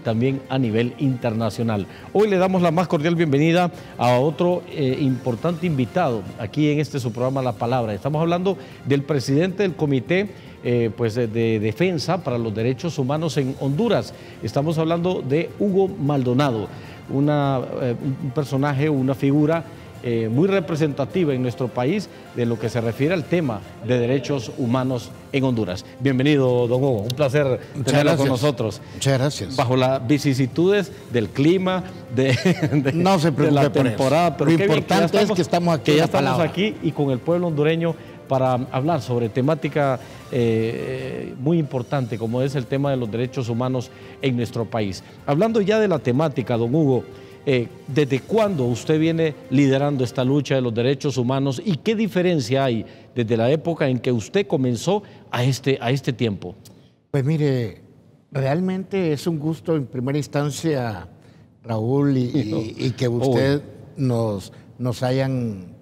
también a nivel internacional. Hoy le damos la más cordial bienvenida a otro importante invitado aquí en su programa La Palabra. Estamos hablando del presidente del Comité de Defensa para los Derechos Humanos en Honduras. Estamos hablando de Hugo Maldonado, un personaje, una figura muy representativa en nuestro país de lo que se refiere al tema de derechos humanos en Honduras. Bienvenido, don Hugo, un placer tenerlo con nosotros. Muchas gracias. Bajo las vicisitudes del clima, no se preocupe de la temporada, pero lo importante es que estamos aquí. Que ya estamos aquí y con el pueblo hondureño para hablar sobre temática muy importante como es el tema de los derechos humanos en nuestro país. Hablando ya de la temática, don Hugo, ¿desde cuándo usted viene liderando esta lucha de los derechos humanos y qué diferencia hay desde la época en que usted comenzó a este tiempo? Pues mire, realmente es un gusto en primera instancia, Raúl, y que usted nos hayan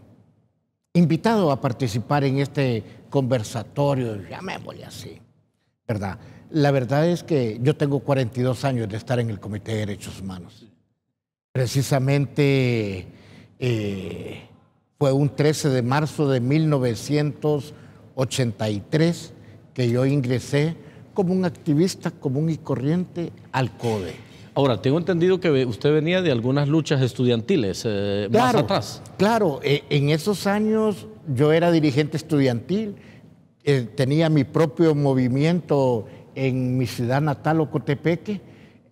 invitado a participar en este conversatorio, llamémosle así, ¿verdad? La verdad es que yo tengo 42 años de estar en el Comité de Derechos Humanos. Precisamente fue un 13 de marzo de 1983 que yo ingresé como un activista común y corriente al CODE. Ahora, tengo entendido que usted venía de algunas luchas estudiantiles más atrás. Claro, en esos años yo era dirigente estudiantil, tenía mi propio movimiento en mi ciudad natal, Ocotepeque,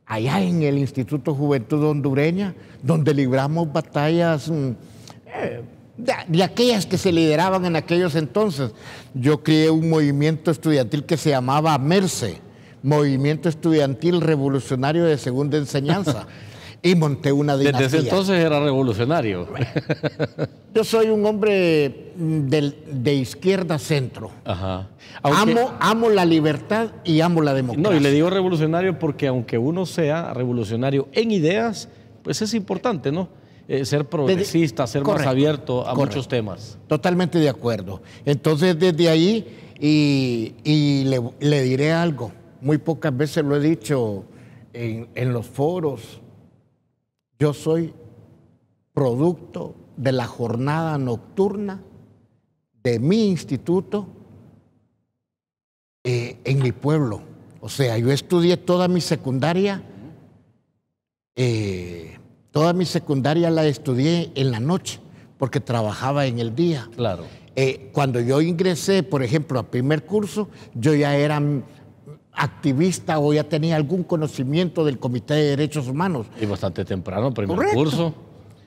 allá en el Instituto Juventud Hondureña, donde libramos batallas de aquellas que se lideraban en aquellos entonces. Yo creé un movimiento estudiantil que se llamaba MERCE, Movimiento Estudiantil Revolucionario de Segunda Enseñanza, y monté una dinastía. Desde ese entonces era revolucionario. Yo soy un hombre de izquierda centro. Ajá. Amo la libertad y amo la democracia. No, y le digo revolucionario porque aunque uno sea revolucionario en ideas, pues es importante, ¿no? Ser progresista, ser más abierto a muchos temas. Totalmente de acuerdo. Entonces, desde ahí, y le diré algo, muy pocas veces lo he dicho en los foros, yo soy producto de la jornada nocturna de mi instituto en mi pueblo. O sea, yo estudié toda mi secundaria la estudié en la noche porque trabajaba en el día. Claro. Cuando yo ingresé, por ejemplo, a primer curso, yo ya era activista o ya tenía algún conocimiento del Comité de Derechos Humanos. Y bastante temprano, primer curso.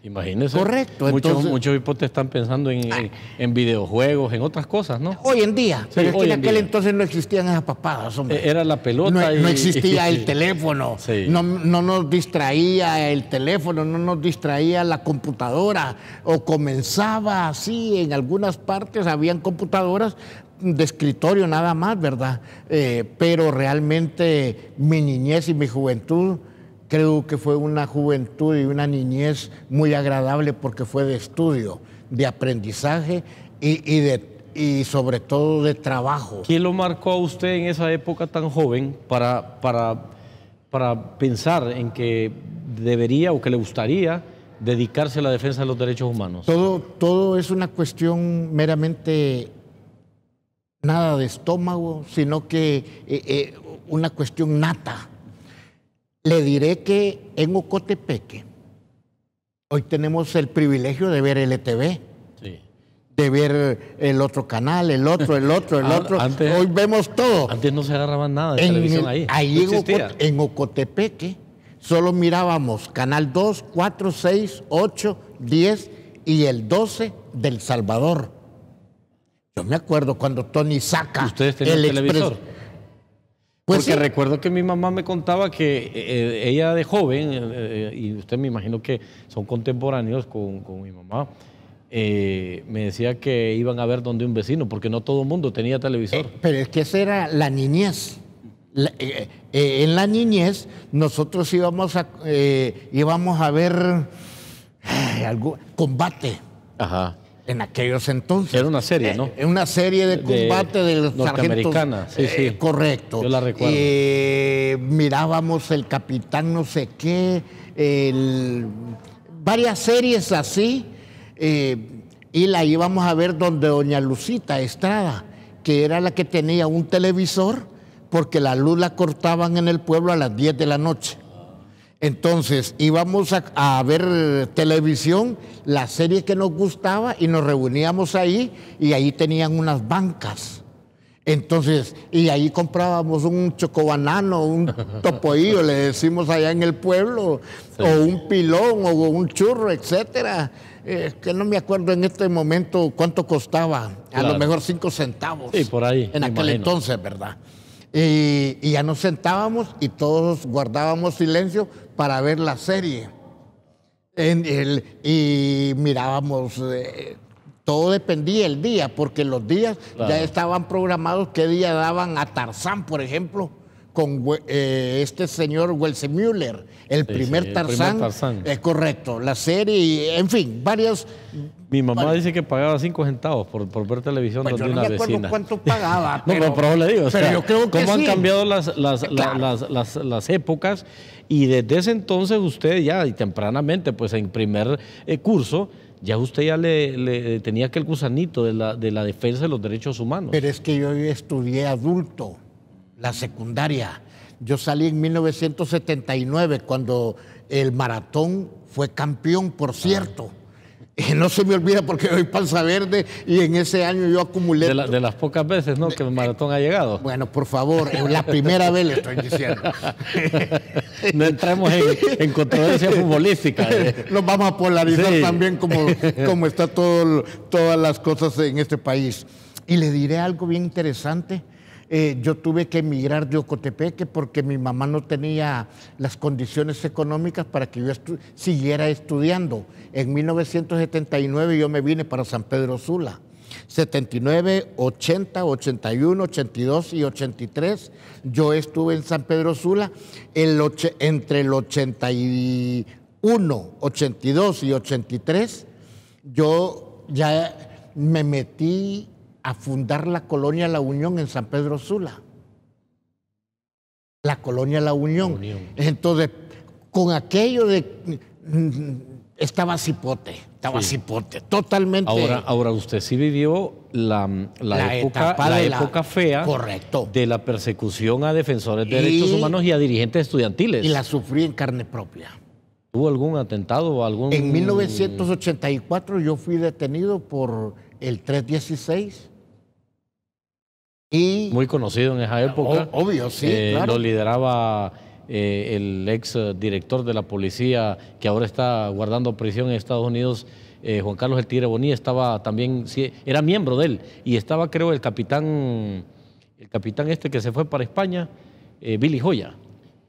Imagínese. Correcto. Muchos hipotes están pensando en videojuegos, en otras cosas, ¿no? Hoy en día. Sí, pero es que en aquel entonces no existían esas papadas, hombre. Era la pelota. No existía el teléfono. Sí. No nos distraía el teléfono, no nos distraía la computadora. O comenzaba así, en algunas partes habían computadoras de escritorio nada más, ¿verdad? Pero realmente mi niñez y mi juventud, creo que fue una juventud y una niñez muy agradable porque fue de estudio, de aprendizaje y sobre todo de trabajo. ¿Quién lo marcó a usted en esa época tan joven para pensar en que debería o que le gustaría dedicarse a la defensa de los derechos humanos? Todo es una cuestión meramente nada de estómago, sino que una cuestión nata. Le diré que en Ocotepeque hoy tenemos el privilegio de ver LTV, sí, de ver el otro canal, el otro. Antes, hoy vemos todo. Antes no se agarraba nada de televisión ahí. Ahí en Ocotepeque solo mirábamos Canal 2, 4, 6, 8, 10 y el 12 del Salvador. Yo me acuerdo cuando Tony saca ¿Ustedes tenían televisor? Pues porque sí. Recuerdo que mi mamá me contaba que ella de joven, y usted me imagino que son contemporáneos con mi mamá, me decía que iban a ver donde un vecino, porque no todo el mundo tenía televisor. Pero es que esa era la niñez. En la niñez nosotros íbamos a ver algún combate. Ajá. En aquellos entonces. Era una serie, ¿no? Una serie de combate de los norteamericana, sargentos. sí, sí. Correcto. Yo la recuerdo. Mirábamos el Capitán no sé qué, varias series así, y la íbamos a ver donde doña Lucita Estrada, que era la que tenía un televisor, porque la luz la cortaban en el pueblo a las 10 de la noche. Entonces íbamos a ver televisión, la serie que nos gustaba, y nos reuníamos ahí, y ahí tenían unas bancas. Entonces, y ahí comprábamos un chocobanano, un topoillo, le decimos allá en el pueblo, sí, o un pilón, o un churro, etcétera. Que no me acuerdo en este momento cuánto costaba, claro, a lo mejor 5 centavos. Sí, por ahí. En aquel entonces, ¿verdad? Y ya nos sentábamos y todos guardábamos silencio para ver la serie. Y mirábamos, todo dependía del día, porque los días, claro, ya estaban programados qué día daban a Tarzán, por ejemplo, con este señor Welsemüller, el primer Tarzán. Es correcto, la serie, y, en fin, varias. Mi mamá dice que pagaba 5 centavos por ver televisión de una vecina. Yo no me acuerdo cuánto pagaba. pero le digo, pero yo creo que cómo sí han cambiado claro, las épocas, y desde ese entonces usted ya, y tempranamente, pues en primer curso, ya usted ya le tenía aquel gusanito de la defensa de los derechos humanos. Pero es que yo estudié adulto, la secundaria. Yo salí en 1979, cuando el maratón fue campeón, por cierto. No se me olvida porque doy panza verde, y en ese año yo acumulé. De las pocas veces, ¿no?, que el maratón ha llegado. Bueno, por favor, la primera vez le estoy diciendo. No entremos en controversia futbolística. Nos vamos a polarizar, sí, también como está todas las cosas en este país. Y le diré algo bien interesante. Yo tuve que emigrar de Ocotepeque porque mi mamá no tenía las condiciones económicas para que yo siguiera estudiando. En 1979 yo me vine para San Pedro Sula. 79, 80, 81, 82 y 83 yo estuve en San Pedro Sula. Entre el 81, 82 y 83 yo ya me metí a fundar la colonia La Unión en San Pedro Sula. La colonia La Unión. Entonces, con aquello de... estaba cipote, totalmente. Ahora usted sí vivió la época fea, correcto, de la persecución a defensores de derechos humanos y a dirigentes estudiantiles. Y la sufrí en carne propia. ¿Tuvo algún atentado o algún...? En 1984 yo fui detenido por el 316. Muy conocido en esa época. Obvio, sí, claro. Lo lideraba el ex director de la policía, que ahora está guardando prisión en Estados Unidos, Juan Carlos El Tigre Bonilla. Estaba también, sí, era miembro de él, y estaba, creo, el capitán este que se fue para España, Billy Joya.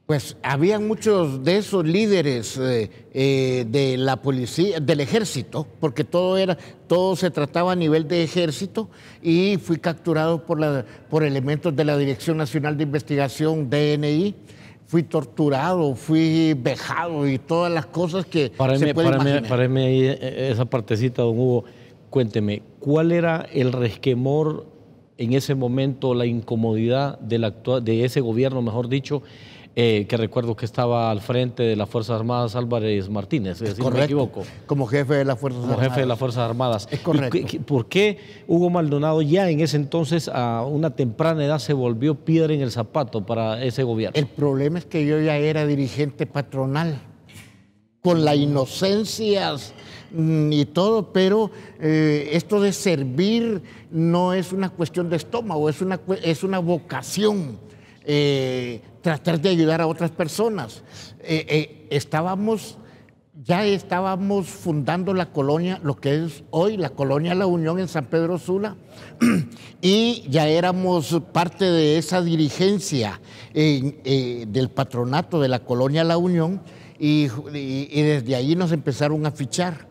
Pues había muchos de esos líderes de la policía, del ejército, porque todo se trataba a nivel de ejército, y fui capturado por elementos de la Dirección Nacional de Investigación, DNI. Fui torturado, fui vejado y todas las cosas que se pueden imaginar. Páreme ahí esa partecita, don Hugo. Cuénteme, ¿cuál era el resquemor en ese momento, la incomodidad de ese gobierno, mejor dicho, que recuerdo que estaba al frente de las Fuerzas Armadas Álvarez Martínez, si no me equivoco? Como jefe de las Fuerzas Armadas. Como jefe de las Fuerzas Armadas. Es correcto. ¿Por qué Hugo Maldonado ya en ese entonces, a una temprana edad, se volvió piedra en el zapato para ese gobierno? El problema es que yo ya era dirigente patronal, con la inocencia y todo, pero esto de servir no es una cuestión de estómago, es una vocación. Tratar de ayudar a otras personas. Ya estábamos fundando la colonia, lo que es hoy la colonia La Unión en San Pedro Sula, y ya éramos parte de esa dirigencia del patronato de la colonia La Unión, y desde ahí nos empezaron a fichar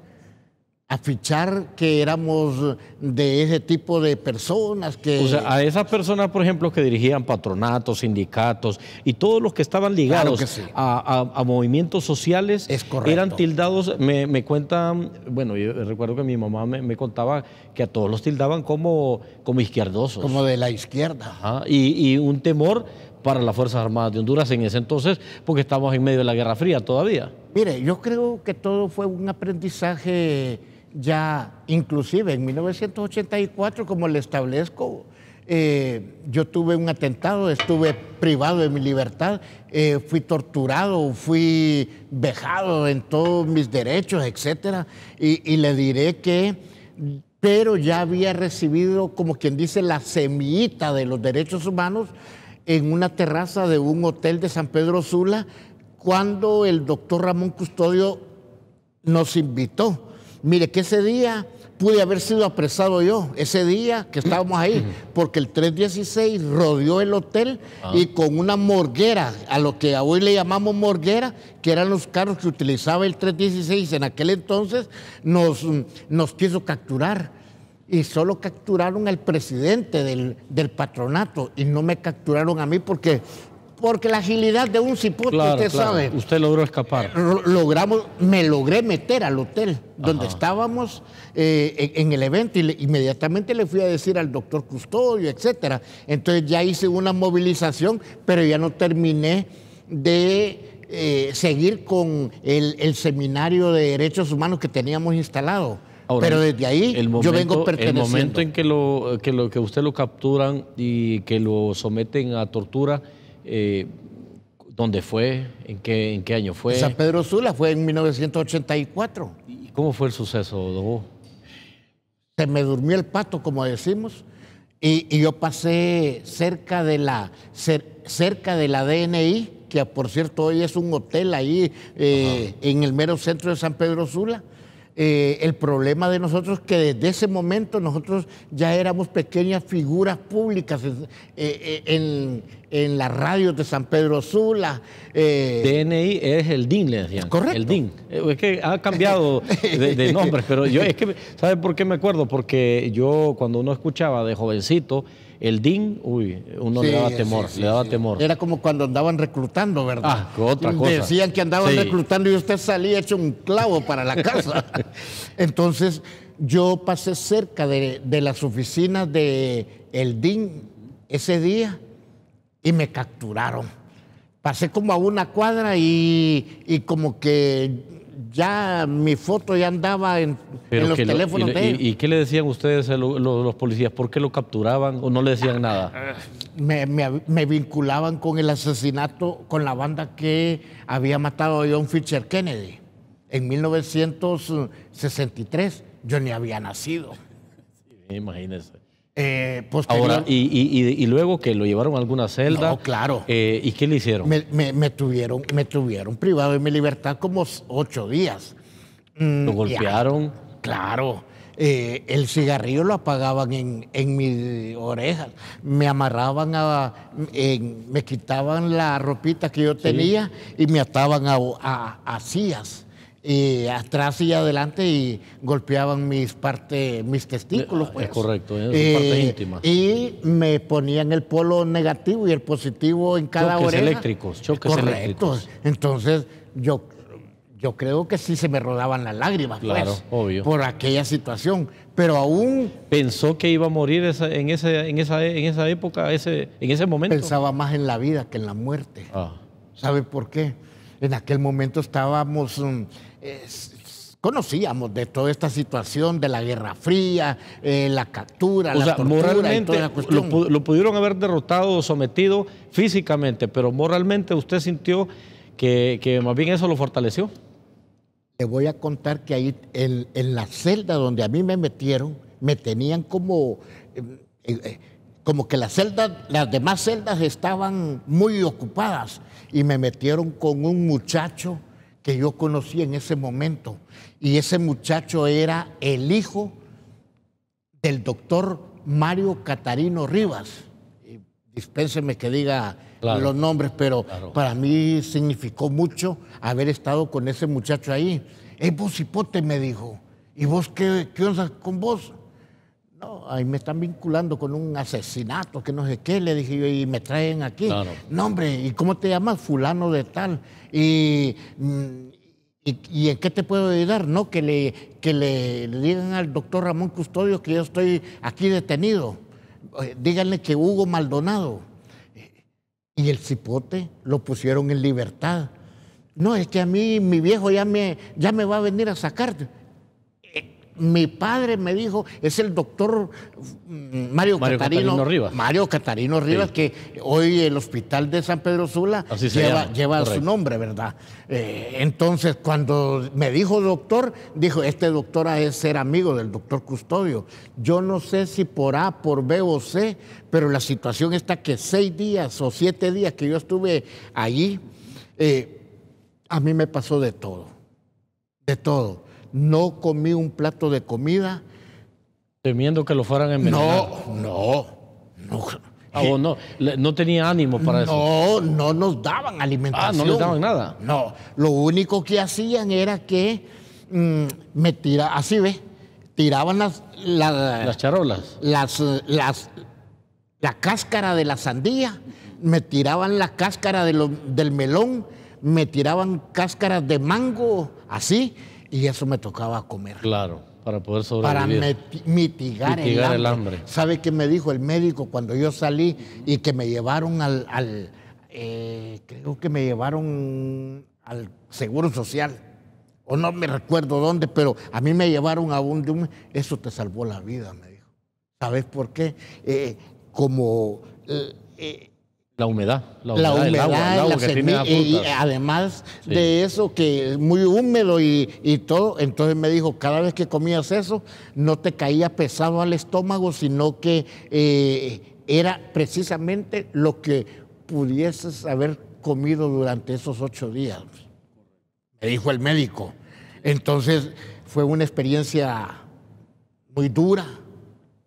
fichar que éramos de ese tipo de personas que... O sea, a esas personas, por ejemplo, que dirigían patronatos, sindicatos y todos los que estaban ligados Claro que sí. a movimientos sociales, Es correcto. eran tildados, me cuentan, bueno, yo recuerdo que mi mamá me contaba que a todos los tildaban como izquierdosos. Como de la izquierda. Ajá, y un temor para las Fuerzas Armadas de Honduras en ese entonces, porque estamos en medio de la Guerra Fría todavía. Mire, yo creo que todo fue un aprendizaje ya, inclusive en 1984, como le establezco, yo tuve un atentado, estuve privado de mi libertad, fui torturado, fui vejado en todos mis derechos, etcétera, y le diré que, pero ya había recibido, como quien dice, la semillita de los derechos humanos en una terraza de un hotel de San Pedro Sula, cuando el doctor Ramón Custodio nos invitó. Mire que ese día pude haber sido apresado yo, ese día que estábamos ahí, porque el 316 rodeó el hotel y con una morguera, a lo que hoy le llamamos morguera, que eran los carros que utilizaba el 316 en aquel entonces, nos quiso capturar. Y solo capturaron al presidente del patronato y no me capturaron a mí porque la agilidad de un cipote, usted sabe. Usted logró escapar. Me logré meter al hotel donde estábamos en el evento y inmediatamente le fui a decir al doctor Custodio, etcétera. Entonces ya hice una movilización, pero ya no terminé de seguir con el seminario de derechos humanos que teníamos instalado. Ahora, pero desde ahí yo vengo perteneciendo. El momento en que usted lo capturan y que lo someten a tortura, ¿dónde fue? ¿En qué año fue? San Pedro Sula fue en 1984. ¿Y cómo fue el suceso, don Hugo? Se me durmió el pato, como decimos, y yo pasé cerca de la DNI, que por cierto hoy es un hotel ahí en el mero centro de San Pedro Sula. El problema de nosotros es que desde ese momento nosotros ya éramos pequeñas figuras públicas en las radios de San Pedro Sula. DNI es el DIN, le decían. Correcto. El DIN. Es que ha cambiado de nombres, pero yo es que, ¿sabe por qué me acuerdo? Porque yo cuando uno escuchaba de jovencito el DIN, uno le daba temor, le daba temor. Era como cuando andaban reclutando, ¿verdad? Otra cosa. Decían que andaban reclutando y usted salía hecho un clavo para la casa. Entonces, yo pasé cerca de las oficinas del DIN ese día y me capturaron. Pasé como a una cuadra y como que ya mi foto ya andaba en los teléfonos de ellos. ¿Y qué le decían ustedes los policías? ¿Por qué lo capturaban o no le decían nada? Me vinculaban con el asesinato, con la banda que había matado a John Fisher Kennedy en 1963. Yo ni había nacido. Sí, imagínese. Ahora, y luego que lo llevaron a alguna celda. No, claro. ¿Y qué le hicieron? Me tuvieron privado de mi libertad como 8 días. ¿Lo golpearon? Claro. El cigarrillo lo apagaban en mis orejas. Me amarraban me quitaban la ropita que yo tenía y me ataban a sillas. Atrás y adelante y golpeaban mis testículos. Pues. Es correcto, sus partes íntimas. Y me ponían el polo negativo y el positivo en cada oreja. Choques eléctricos. Entonces yo creo que sí se me rodaban las lágrimas, claro, pues, obvio, por aquella situación. Pero aún... ¿Pensó que iba a morir en esa época, en ese momento? Pensaba más en la vida que en la muerte. ¿Sabe por qué? En aquel momento estábamos... conocíamos de toda esta situación de la Guerra Fría, la captura, la tortura moralmente, y toda la cuestión. Lo pudieron haber derrotado o sometido físicamente, pero moralmente usted sintió que más bien eso lo fortaleció. Le voy a contar que ahí en la celda donde a mí me metieron, me tenían como que las demás celdas estaban muy ocupadas y me metieron con un muchacho que yo conocí en ese momento. Y ese muchacho era el hijo del doctor Mario Catarino Rivas. Dispénseme que diga los nombres, pero para mí significó mucho haber estado con ese muchacho ahí. Vos cipote, me dijo. ¿Y vos qué onda con vos? No, ahí me están vinculando con un asesinato, que no sé qué, le dije yo, y me traen aquí. Claro. No, hombre, ¿y cómo te llamas? Fulano de tal. ¿Y en qué te puedo ayudar? No, que le digan al doctor Ramón Custodio que yo estoy aquí detenido. Díganle que Hugo Maldonado. Y el cipote lo pusieron en libertad. No, es que a mí mi viejo ya me va a venir a sacar. Mi padre me dijo, es el doctor Mario Catarino Rivas. Mario Catarino Rivas, sí, que hoy el hospital de San Pedro Sula lleva su nombre, ¿verdad? Entonces, cuando me dijo doctor, dijo, este doctor ha de ser amigo del doctor Custodio. Yo no sé si por A, por B o C, pero la situación está que 6 días o 7 días que yo estuve allí, a mí me pasó de todo, de todo. No comí un plato de comida. Temiendo que lo fueran a envenenar. No. No tenía ánimo para eso. No nos daban alimentación. No les daban nada. No, lo único que hacían era que me tiraban, así ve, tiraban las charolas. La cáscara de la sandía, me tiraban la cáscara del melón, me tiraban cáscaras de mango, así. Y eso me tocaba comer. Claro, para poder sobrevivir. Para mitigar el hambre. ¿Sabe qué me dijo el médico cuando yo salí y que me llevaron creo que me llevaron al Seguro Social? O no me recuerdo dónde, pero a mí me llevaron a eso te salvó la vida, me dijo. ¿Sabes por qué? La humedad, el agua que tiene la fruta. Y además de eso, que es muy húmedo y todo, entonces me dijo, cada vez que comías eso, no te caía pesado al estómago, sino que era precisamente lo que pudieses haber comido durante esos 8 días. Me dijo el médico. Entonces fue una experiencia muy dura,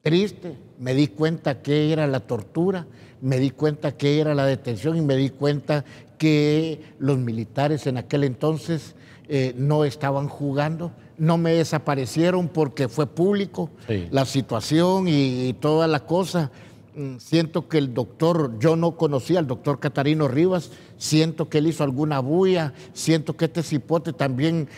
triste. Me di cuenta que era la tortura, me di cuenta que era la detención y me di cuenta que los militares en aquel entonces no estaban jugando. No me desaparecieron porque fue público la situación y toda la cosa. Siento que el doctor, yo no conocía al doctor Catarino Rivas, siento que él hizo alguna bulla, siento que este cipote también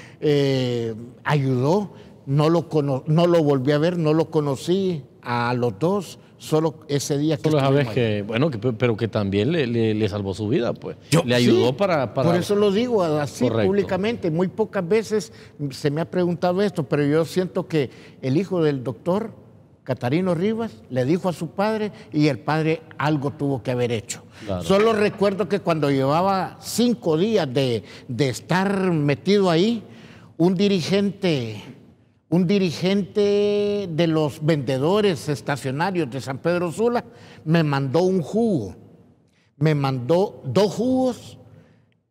ayudó. No lo volví a ver, no lo conocí a los dos, solo ese día que solo sabes que, bueno, pero que también le salvó su vida, pues. Le ayudó para... Por eso lo digo así públicamente. Muy pocas veces se me ha preguntado esto, pero yo siento que el hijo del doctor Catarino Rivas le dijo a su padre y el padre algo tuvo que haber hecho. Claro. Solo recuerdo que cuando llevaba 5 días de estar metido ahí, un dirigente de los vendedores estacionarios de San Pedro Sula me mandó un jugo. Me mandó 2 jugos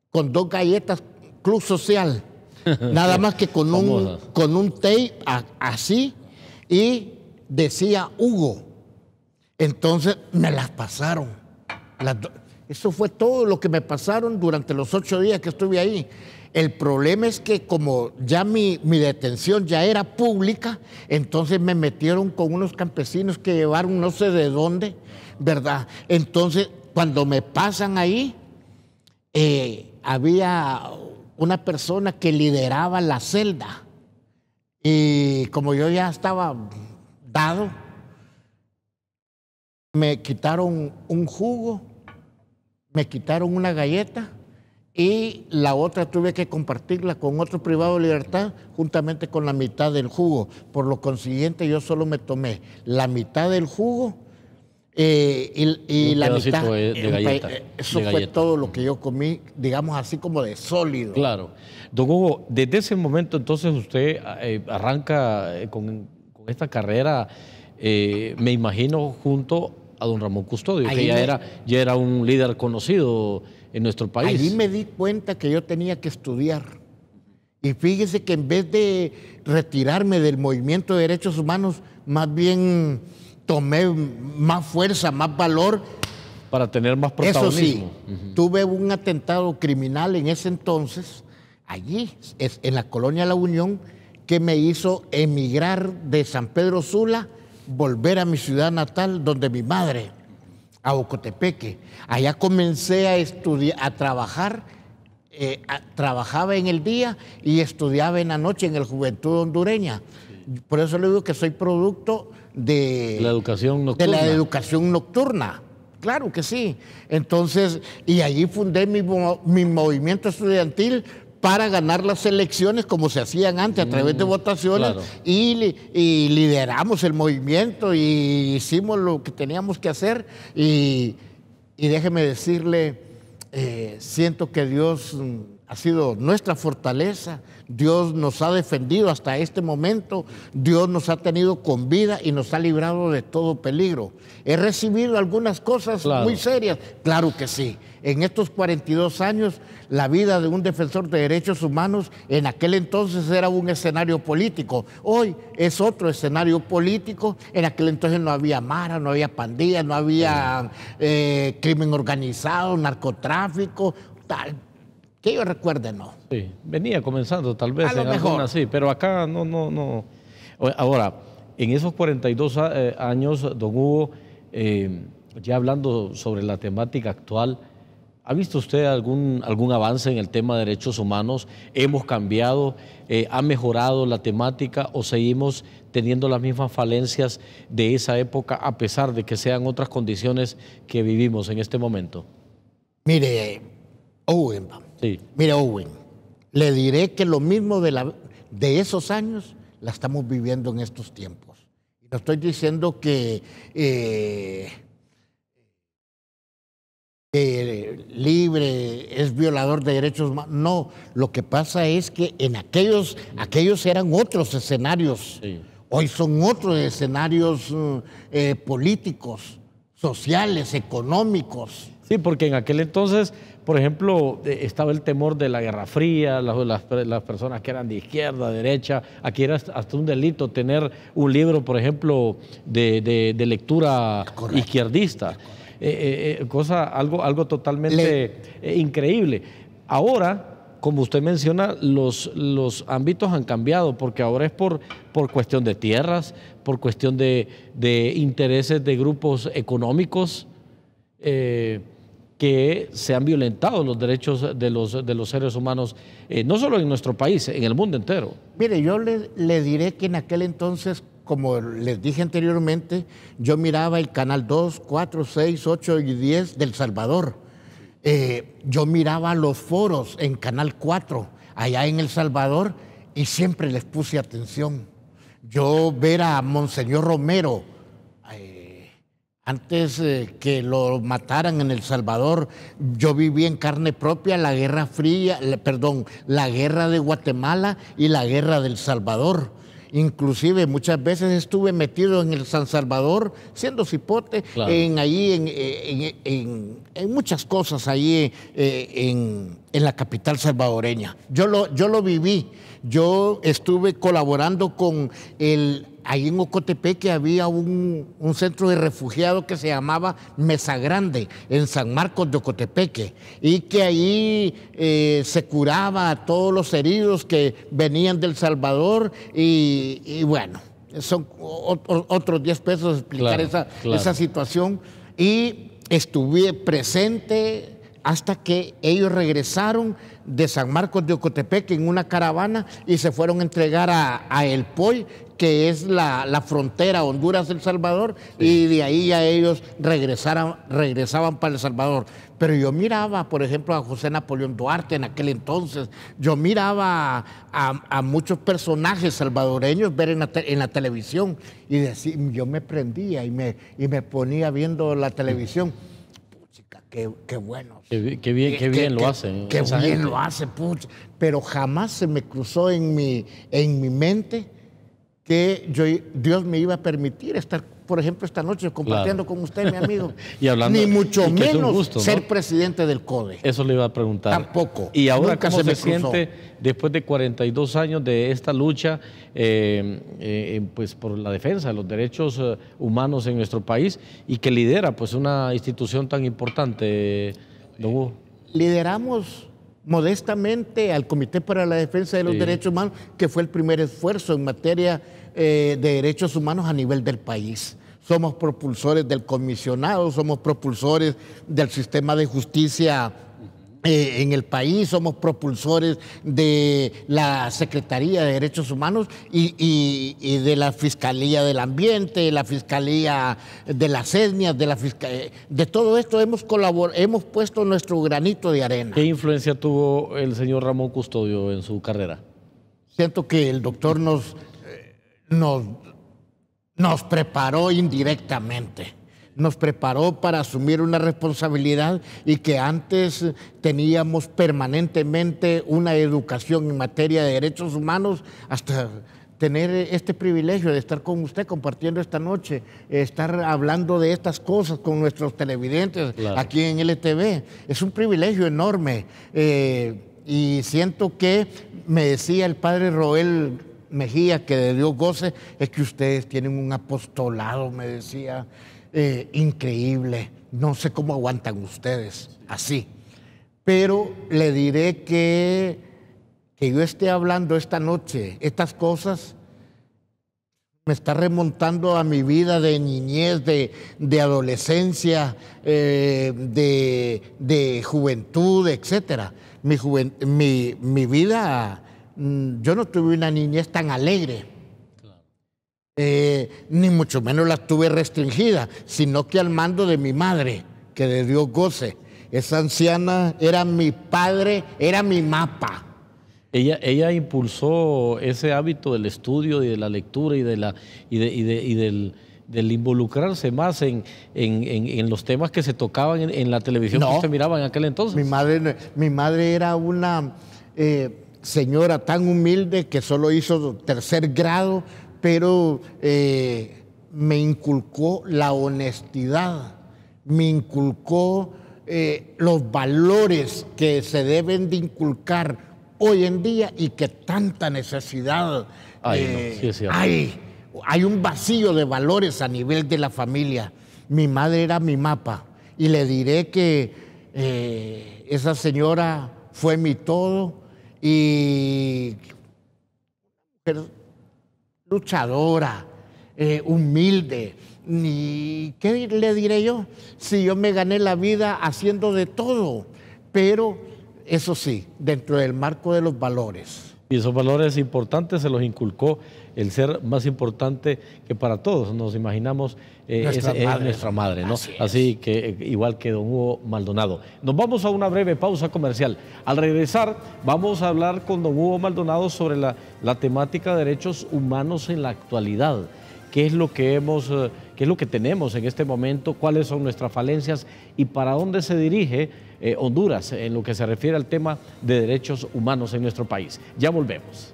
con 2 galletas Club Social. Nada más que con un tape así y decía Hugo. Entonces me las pasaron. Eso fue todo lo que me pasaron durante los 8 días que estuve ahí. El problema es que como ya mi detención ya era pública, entonces me metieron con unos campesinos que llevaron no sé de dónde, ¿verdad? Entonces, cuando me pasan ahí, había una persona que lideraba la celda. Y como yo ya estaba dado, me quitaron un jugo, me quitaron una galleta, y la otra tuve que compartirla con otro privado de libertad juntamente con la mitad del jugo. Por lo consiguiente, yo solo me tomé la mitad del jugo y la mitad de galleta. Eso fue todo lo que yo comí, digamos así como de sólido. Claro. Don Hugo, desde ese momento entonces usted arranca con esta carrera, me imagino, junto a don Ramón Custodio, que ya era un líder conocido en nuestro país. Allí me di cuenta que yo tenía que estudiar. Y fíjese que en vez de retirarme del movimiento de derechos humanos, más bien tomé más fuerza, más valor. Para tener más protagonismo. Eso sí, tuve un atentado criminal en ese entonces, allí, en la colonia La Unión, que me hizo emigrar de San Pedro Sula, volver a mi ciudad natal, donde mi madre, a Ocotepeque. Allá comencé a estudiar, a trabajar, trabajaba en el día y estudiaba en la noche en el Juventud Hondureña. Por eso le digo que soy producto de la educación nocturna. De la educación nocturna. Claro que sí. Entonces, y allí fundé mi movimiento estudiantil para ganar las elecciones como se hacían antes, a través de votaciones, claro. y lideramos el movimiento y hicimos lo que teníamos que hacer. Y déjeme decirle, siento que Dios ha sido nuestra fortaleza. Dios nos ha defendido hasta este momento. Dios nos ha tenido con vida y nos ha librado de todo peligro. He recibido algunas cosas muy serias. Claro que sí. En estos 42 años, la vida de un defensor de derechos humanos en aquel entonces era un escenario político. Hoy es otro escenario político. En aquel entonces no había mara, no había pandillas, no había crimen organizado, narcotráfico, tal. Que yo recuerde, no. Sí, venía comenzando tal vez a lo en mejor. alguna, sí, pero acá no. Ahora, en esos 42 años, don Hugo, ya hablando sobre la temática actual, ¿ha visto usted algún avance en el tema de derechos humanos? ¿Hemos cambiado? ¿Ha mejorado la temática o seguimos teniendo las mismas falencias de esa época a pesar de que sean otras condiciones que vivimos en este momento? Mire, Owen, sí. Mire, Owen, le diré que lo mismo de esos años la estamos viviendo en estos tiempos. Y no estoy diciendo que libre es violador de derechos humanos. No, lo que pasa es que en aquellos eran otros escenarios. Sí. Hoy son otros escenarios políticos, sociales, económicos. Sí, porque en aquel entonces, por ejemplo, estaba el temor de la Guerra Fría, las personas que eran de izquierda, derecha. Aquí era hasta un delito tener un libro, por ejemplo, de lectura izquierdista. Algo totalmente increíble. Ahora, como usted menciona, los ámbitos han cambiado, porque ahora es por cuestión de tierras, por cuestión de intereses de grupos económicos, que se han violentado los derechos de los seres humanos, no solo en nuestro país, en el mundo entero. Mire, yo le diré que en aquel entonces, como les dije anteriormente, yo miraba el canal 2, 4, 6, 8 y 10 del Salvador. Yo miraba los foros en canal 4, allá en El Salvador, y siempre les puse atención. Yo ver a Monseñor Romero, antes que lo mataran en El Salvador, yo viví en carne propia la Guerra Fría, la Guerra de Guatemala y la Guerra del Salvador. Inclusive muchas veces estuve metido en el San Salvador, siendo cipote, claro. en muchas cosas ahí en la capital salvadoreña. Yo lo viví. Yo estuve colaborando con ahí en Ocotepeque había un centro de refugiados que se llamaba Mesa Grande, en San Marcos de Ocotepeque, y que ahí se curaba a todos los heridos que venían del Salvador, y bueno, son otros 10 pesos explicar esa situación. Y estuve presente hasta que ellos regresaron de San Marcos de Ocotepeque en una caravana y se fueron a entregar a El Poy, que es la frontera Honduras-El Salvador, sí. Y de ahí ya ellos regresaban para El Salvador. Pero yo miraba, por ejemplo, a José Napoleón Duarte en aquel entonces, yo miraba a muchos personajes salvadoreños ver en la televisión, y yo me prendía y me ponía viendo la televisión. Qué bueno. Qué bien lo hacen. Qué bien lo hace, pucha. Pero jamás se me cruzó en mi mente que Dios me iba a permitir estar, por ejemplo, esta noche compartiendo con usted, mi amigo. Y hablando, ni mucho menos gusto, ¿no? ser presidente del CODE. Eso le iba a preguntar. Tampoco. Y ahora, ¿cómo se siente después de 42 años de esta lucha pues por la defensa de los derechos humanos en nuestro país, y que lidera pues una institución tan importante, don Hugo? Lideramos modestamente al Comité para la Defensa de los Derechos Humanos, que fue el primer esfuerzo en materia de derechos humanos a nivel del país. Somos propulsores del comisionado, somos propulsores del sistema de justicia en el país, somos propulsores de la Secretaría de Derechos Humanos y de la Fiscalía del Ambiente, la Fiscalía de las Etnias, de todo esto hemos puesto nuestro granito de arena. ¿Qué influencia tuvo el señor Ramón Custodio en su carrera? Siento que el doctor nos preparó indirectamente. Nos preparó para asumir una responsabilidad y que antes teníamos permanentemente una educación en materia de derechos humanos, hasta tener este privilegio de estar con usted compartiendo esta noche, estar hablando de estas cosas con nuestros televidentes aquí en LTV. Es un privilegio enorme y siento que me decía el padre Roel Mejía, que de Dios goce, es que ustedes tienen un apostolado, me decía, increíble. No sé cómo aguantan ustedes así. Pero le diré que yo esté hablando esta noche estas cosas me está remontando a mi vida de niñez, de adolescencia, de juventud, etcétera. Mi vida, yo no tuve una niñez tan alegre. Ni mucho menos la tuve restringida, sino que al mando de mi madre, que de Dios goce. Esa anciana era mi padre, era mi mapa. Ella impulsó ese hábito del estudio y de la lectura y del involucrarse más en los temas que se tocaban en la televisión que usted miraba en aquel entonces. Mi madre era una señora tan humilde que solo hizo 3er grado, pero me inculcó la honestidad, me inculcó los valores que se deben de inculcar hoy en día y que tanta necesidad hay. Hay un vacío de valores a nivel de la familia. Mi madre era mi mapa y le diré que esa señora fue mi todo y luchadora, humilde. ¿Y qué le diré yo? Si yo me gané la vida haciendo de todo, pero eso sí, dentro del marco de los valores. Y esos valores importantes se los inculcó el ser más importante que para todos. Nos imaginamos es nuestra madre, ¿no? Así que igual que don Hugo Maldonado. Nos vamos a una breve pausa comercial. Al regresar vamos a hablar con don Hugo Maldonado sobre la temática de derechos humanos en la actualidad. ¿Qué es lo que tenemos en este momento? ¿Cuáles son nuestras falencias? ¿Y para dónde se dirige Honduras en lo que se refiere al tema de derechos humanos en nuestro país? Ya volvemos.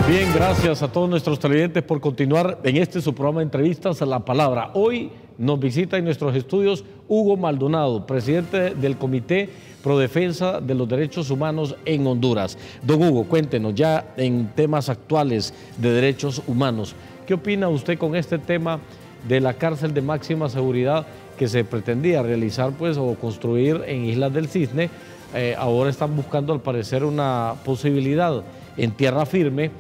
Bien, gracias a todos nuestros televidentes por continuar en este su programa de entrevistas a La Palabra. Hoy nos visita en nuestros estudios Hugo Maldonado, presidente del Comité Pro Defensa de los Derechos Humanos en Honduras. Don Hugo, cuéntenos ya en temas actuales de derechos humanos, ¿qué opina usted con este tema de la cárcel de máxima seguridad que se pretendía realizar o construir en Islas del Cisne? Ahora están buscando al parecer una posibilidad en tierra firme.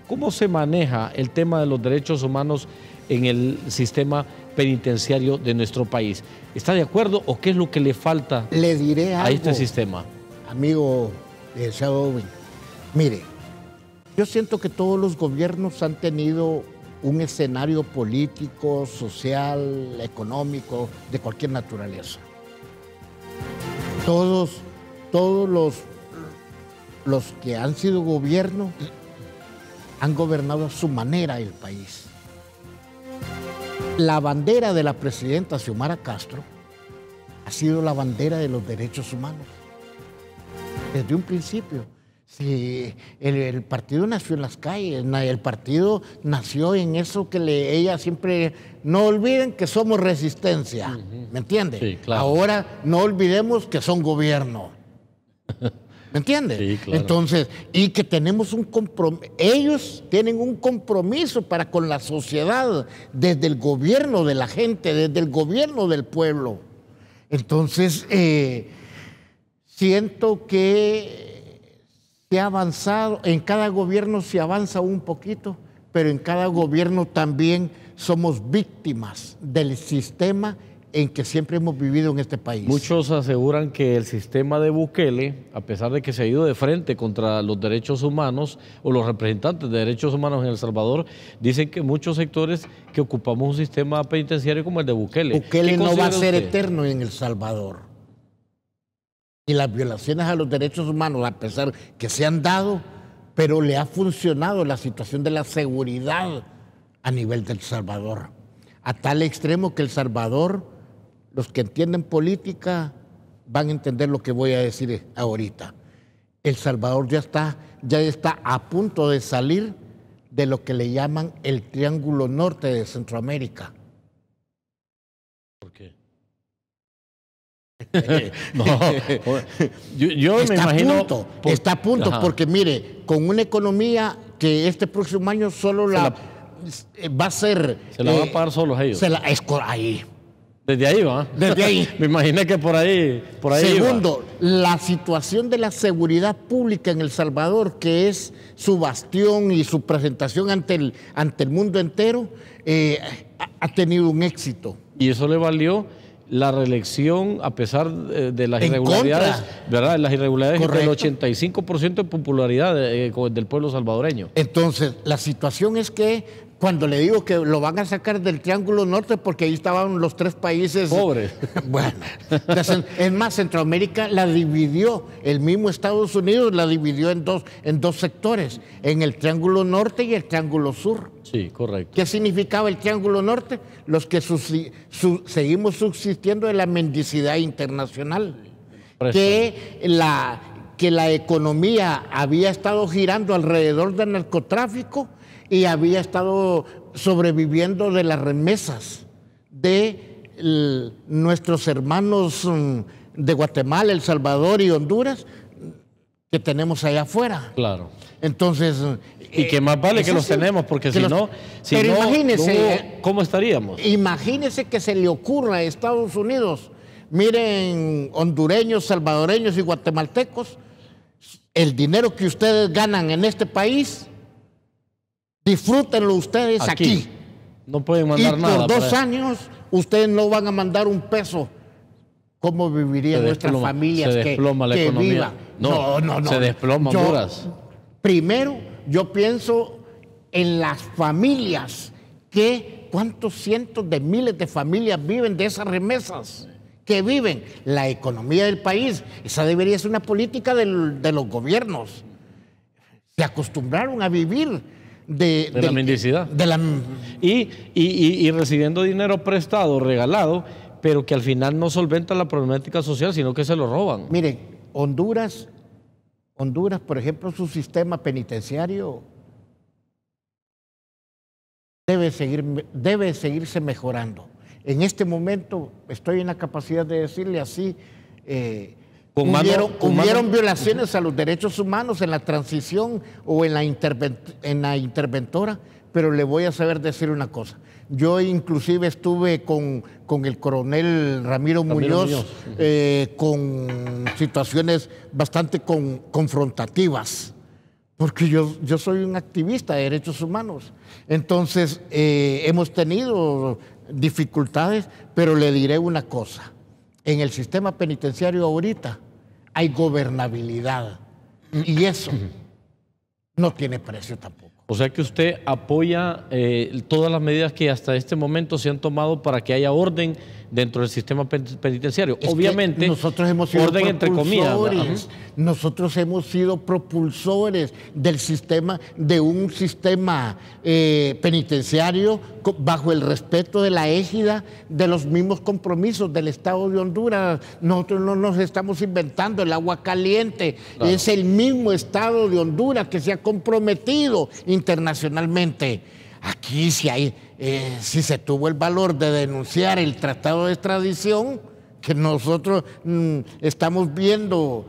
¿Cómo se maneja el tema de los derechos humanos en el sistema penitenciario de nuestro país? ¿Está de acuerdo o qué es lo que le falta a este sistema? Amigo Owen, mire, yo siento que todos los gobiernos han tenido un escenario político, social, económico, de cualquier naturaleza. Todos los que han sido gobierno han gobernado a su manera el país. La bandera de la presidenta Xiomara Castro ha sido la bandera de los derechos humanos. Desde un principio. Sí, el partido nació en las calles, el partido nació en eso que ella siempre... No olviden que somos resistencia, ¿me entiende? Sí, claro. Ahora no olvidemos que son gobierno. ¿Me entiendes? Sí, claro. Entonces, y que tenemos un compromiso, ellos tienen un compromiso para con la sociedad, desde el gobierno de la gente, desde el gobierno del pueblo. Entonces, siento que se ha avanzado, en cada gobierno se avanza un poquito, pero en cada gobierno también somos víctimas del sistema en que siempre hemos vivido en este país. Muchos aseguran que el sistema de Bukele, a pesar de que se ha ido de frente contra los derechos humanos o los representantes de derechos humanos en El Salvador, dicen que muchos sectores que ocupamos un sistema penitenciario como el de Bukele. Bukele no va a ser usted? eterno en El Salvador. Y las violaciones a los derechos humanos, a pesar que se han dado, pero le ha funcionado la situación de la seguridad a nivel de El Salvador. A tal extremo que El Salvador, los que entienden política van a entender lo que voy a decir ahorita. El Salvador ya está a punto de salir de lo que le llaman el Triángulo Norte de Centroamérica. ¿Por qué? No, yo me imagino... Está a punto, porque mire, con una economía que este próximo año solo va a ser... Se la van a pagar solos ellos. Ahí. Desde ahí va. Desde ahí. Me imaginé que por ahí Segundo, la situación de la seguridad pública en El Salvador, que es su bastión y su presentación ante el mundo entero, ha tenido un éxito. Y eso le valió la reelección a pesar de las irregularidades, ¿verdad? Las irregularidades del 85% de popularidad del pueblo salvadoreño. Entonces, la situación es que cuando le digo que lo van a sacar del Triángulo Norte, porque ahí estaban los tres países pobres. Bueno, es más, Centroamérica la dividió, el mismo Estados Unidos la dividió en dos sectores, en el Triángulo Norte y el Triángulo Sur. Sí, correcto. ¿Qué significaba el Triángulo Norte? Los que seguimos subsistiendo de la mendicidad internacional. Que la economía había estado girando alrededor del narcotráfico y había estado sobreviviendo de las remesas de nuestros hermanos de Guatemala, El Salvador y Honduras que tenemos allá afuera. Claro. Entonces... Y que más vale que los tenemos, porque si no, imagínese, ¿cómo estaríamos? Imagínese que se le ocurra a Estados Unidos, miren, hondureños, salvadoreños y guatemaltecos, el dinero que ustedes ganan en este país, disfrútenlo ustedes aquí. No pueden mandar nada. Y por 2 años, ustedes no van a mandar un peso. ¿Cómo vivirían nuestras familias? Se desploma la economía. No. Se desploma Honduras. Primero, yo pienso en las familias, cuántos cientos de miles de familias viven de esas remesas, que viven la economía del país. Esa debería ser una política de los gobiernos. Se acostumbraron a vivir de la mendicidad. Y recibiendo dinero prestado, regalado, pero que al final no solventa la problemática social, sino que se lo roban. Miren, Honduras, por ejemplo, su sistema penitenciario debe seguirse mejorando. En este momento estoy en la capacidad de decirle así, hubieron violaciones a los derechos humanos en la transición o en la interventora, pero le voy a saber decir una cosa. Yo inclusive estuve con el coronel Ramiro Muñoz. Con situaciones bastante confrontativas, porque yo soy un activista de derechos humanos. Entonces, hemos tenido dificultades, pero le diré una cosa. En el sistema penitenciario ahorita hay gobernabilidad y eso no tiene precio tampoco. O sea que usted apoya todas las medidas que hasta este momento se han tomado para que haya orden dentro del sistema penitenciario. Obviamente, nosotros hemos sido orden entre comillas. Nosotros hemos sido propulsores de un sistema penitenciario bajo el respeto de la égida de los mismos compromisos del Estado de Honduras. Nosotros no nos estamos inventando el agua caliente. Claro. Es el mismo Estado de Honduras que se ha comprometido internacionalmente. Aquí si se tuvo el valor de denunciar el tratado de extradición, que nosotros estamos viendo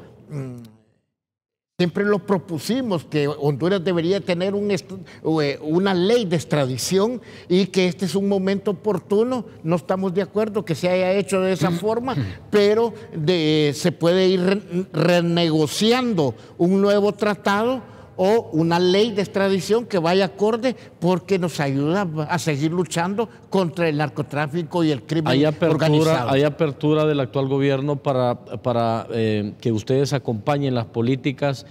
Siempre lo propusimos, que Honduras debería tener una ley de extradición y que este es un momento oportuno. No estamos de acuerdo que se haya hecho de esa forma, pero se puede ir renegociando un nuevo tratado o una ley de extradición que vaya acorde, porque nos ayuda a seguir luchando contra el narcotráfico y el crimen organizado. ¿Hay apertura del actual gobierno para que ustedes acompañen las políticas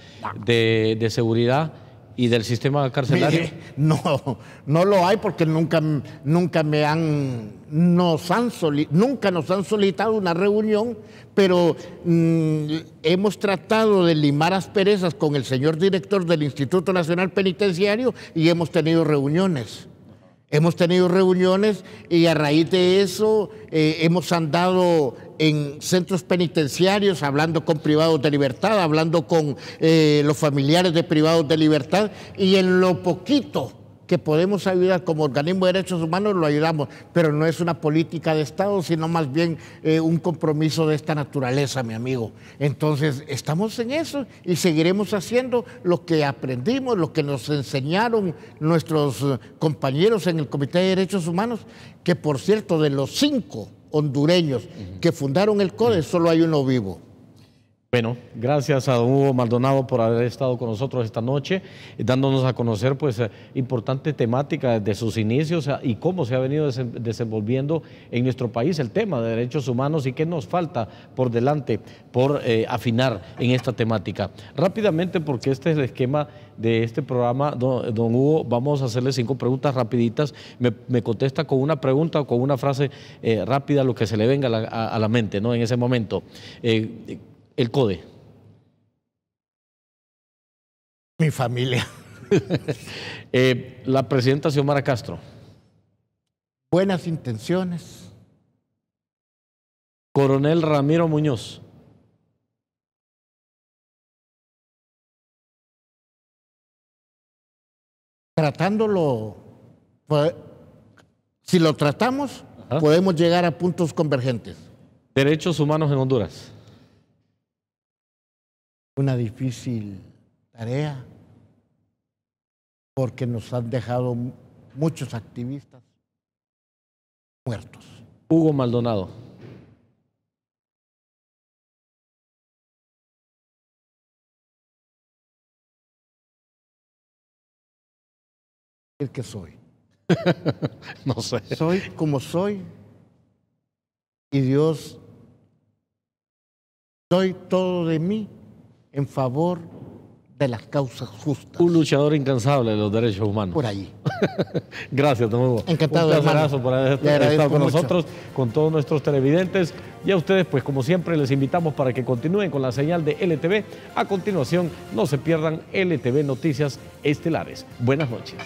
de seguridad y del sistema carcelario? No lo hay, porque nunca nos han solicitado una reunión, pero hemos tratado de limar asperezas con el señor director del Instituto Nacional Penitenciario y hemos tenido reuniones. Y a raíz de eso hemos andado en centros penitenciarios, hablando con privados de libertad, hablando con los familiares de privados de libertad, y en lo poquito que podemos ayudar como organismo de derechos humanos lo ayudamos, pero no es una política de Estado, sino más bien un compromiso de esta naturaleza, mi amigo. Entonces estamos en eso y seguiremos haciendo lo que aprendimos, lo que nos enseñaron nuestros compañeros en el Comité de Derechos Humanos, que por cierto, de los 5 hondureños que fundaron el CODE, solo hay uno vivo. Bueno, gracias a don Hugo Maldonado por haber estado con nosotros esta noche, dándonos a conocer pues importante temática desde sus inicios y cómo se ha venido desenvolviendo en nuestro país el tema de derechos humanos y qué nos falta por delante por afinar en esta temática. Rápidamente, porque este es el esquema de este programa, don Hugo, vamos a hacerle 5 preguntas rapiditas. Me contesta con una pregunta o con una frase rápida, lo que se le venga a la mente, ¿no? En ese momento. El CODE. Mi familia. La presidenta Xiomara Castro. Buenas intenciones. Coronel Ramiro Muñoz. Tratándolo, si lo tratamos, podemos llegar a puntos convergentes. Derechos humanos en Honduras. Una difícil tarea, porque nos han dejado muchos activistas muertos. Hugo Maldonado. El que soy. No sé. Soy como soy, y Dios, doy todo de mí en favor de las causas justas. Un luchador incansable de los derechos humanos. Por ahí. Gracias, don Hugo. Encantado, un placer por haber estado con nosotros, con todos nuestros televidentes. Y a ustedes, pues como siempre, les invitamos para que continúen con la señal de LTV. A continuación, no se pierdan LTV Noticias Estelares. Buenas noches.